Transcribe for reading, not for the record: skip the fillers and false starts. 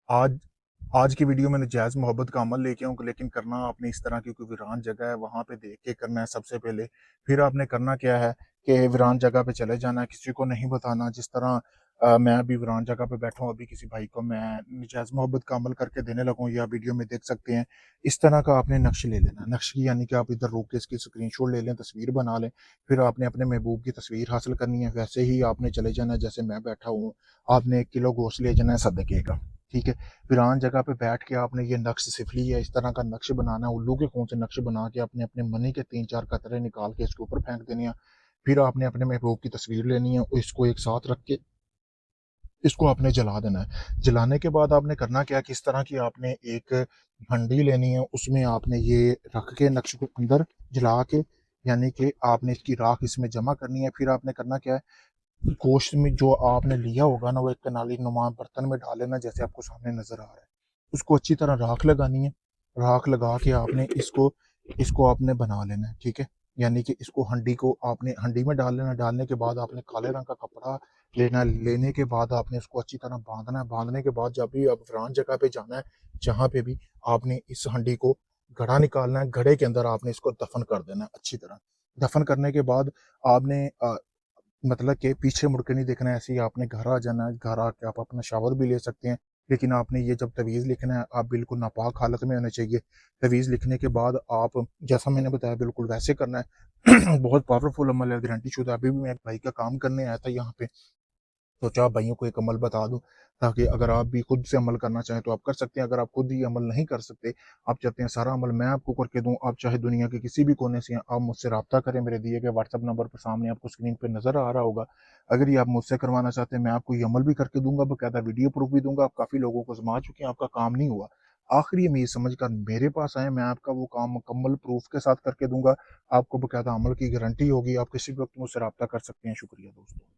आज आज की वीडियो में नजायज़ मोहब्बत का अमल लेके आऊँ, लेकिन करना आपने इस तरह की कोई वीरान जगह है, वहाँ पे देख के करना है सबसे पहले। फिर आपने करना क्या है कि वीरान जगह पे चले जाना है, किसी को नहीं बताना। जिस तरह मैं अभी वीरान जगह पे बैठा हूँ, अभी किसी भाई को मैं नजायज़ मोहब्बत का अमल करके देने लगा हूँ, या वीडियो में देख सकते हैं। इस तरह का आपने नक्श ले लेना है। नक्श की यानी कि आप इधर रोक के इसकी स्क्रीनशॉट ले लें, तस्वीर बना लें। फिर आपने अपने महबूब की तस्वीर हासिल करनी है। वैसे ही आपने चले जाना है जैसे मैं बैठा हूँ। आपने 1 किलो गोश्त ले जाना है सदके का, ठीक है? वीरान जगह पे बैठ के आपने ये नक्श सीख लिया है, इस तरह का नक्श बनाना है। उल्लू के खून से नक्श बना के आपने अपने मनी के 3-4 कतरे निकाल के इसके ऊपर फेंक देने हैं। फिर आपने अपने महबूब की तस्वीर लेनी है और इसको एक साथ रख के इसको आपने जला देना है। जलाने के बाद आपने करना क्या है, किस तरह की आपने एक हंडी लेनी है, उसमें आपने ये रख के नक्श को अंदर जला के, यानी कि आपने इसकी राख इसमें जमा करनी है। फिर आपने करना क्या है, गोश्त में जो आपने लिया होगा ना, वो एक कनाली नुमा बर्तन में डाल लेना, जैसे आपको सामने नजर आ रहा है। उसको अच्छी तरह राख लगानी है। राख लगा के आपने इसको इसको आपने बना लेना है, ठीक है? यानी कि इसको हंडी को आपने हंडी में डाल लेना। डालने के बाद आपने काले रंग का कपड़ा लेना है। लेने के बाद आपने इसको अच्छी तरह बांधना है। बांधने के बाद जब भी आप फलान जगह पे जाना है, जहाँ पे भी आपने इस हंडी को घड़ा निकालना है, घड़े के अंदर आपने इसको दफन कर देना है अच्छी तरह। दफन करने के बाद आपने मतलब कि पीछे मुड़ के नहीं देखना है, ऐसे ही आपने घर आ जाना है। घर आके आप अपना शावर भी ले सकते हैं, लेकिन आपने ये जब तवीज़ लिखना है, आप बिल्कुल नापाक हालत में होने चाहिए। तवीज़ लिखने के बाद आप जैसा मैंने बताया बिल्कुल वैसे करना है। बहुत पावरफुल अमल है, गारंटी शुदा। अभी भी मैं एक भाई का काम करने आया था यहाँ पे, सोचा आप भाइयों को एक अमल बता दूं, ताकि अगर आप भी खुद से अमल करना चाहें तो आप कर सकते हैं। अगर आप खुद ही अमल नहीं कर सकते, आप चाहते हैं सारा अमल मैं आपको करके दूं, आप चाहे दुनिया के किसी भी कोने से हैं, आप मुझसे रब्ता करें। मेरे दिए गए व्हाट्सअप नंबर पर सामने आपको स्क्रीन पे नजर आ रहा होगा। अगर ये आप मुझसे करवाना चाहते हैं, मैं आपको ये अमल भी करके दूंगा, बकायदा वीडियो प्रूफ भी दूंगा। आप काफ़ी लोगों को आजमा चुके हैं, आपका काम नहीं हुआ। आखिर में ये समझ कर मेरे पास आए, मैं आपका वो काम मुकम्मल प्रूफ के साथ करके दूंगा। आपको बकायदा अमल की गारंटी होगी। आप किसी भी वक्त मुझसे रब्ता कर सकते हैं। शुक्रिया दोस्तों।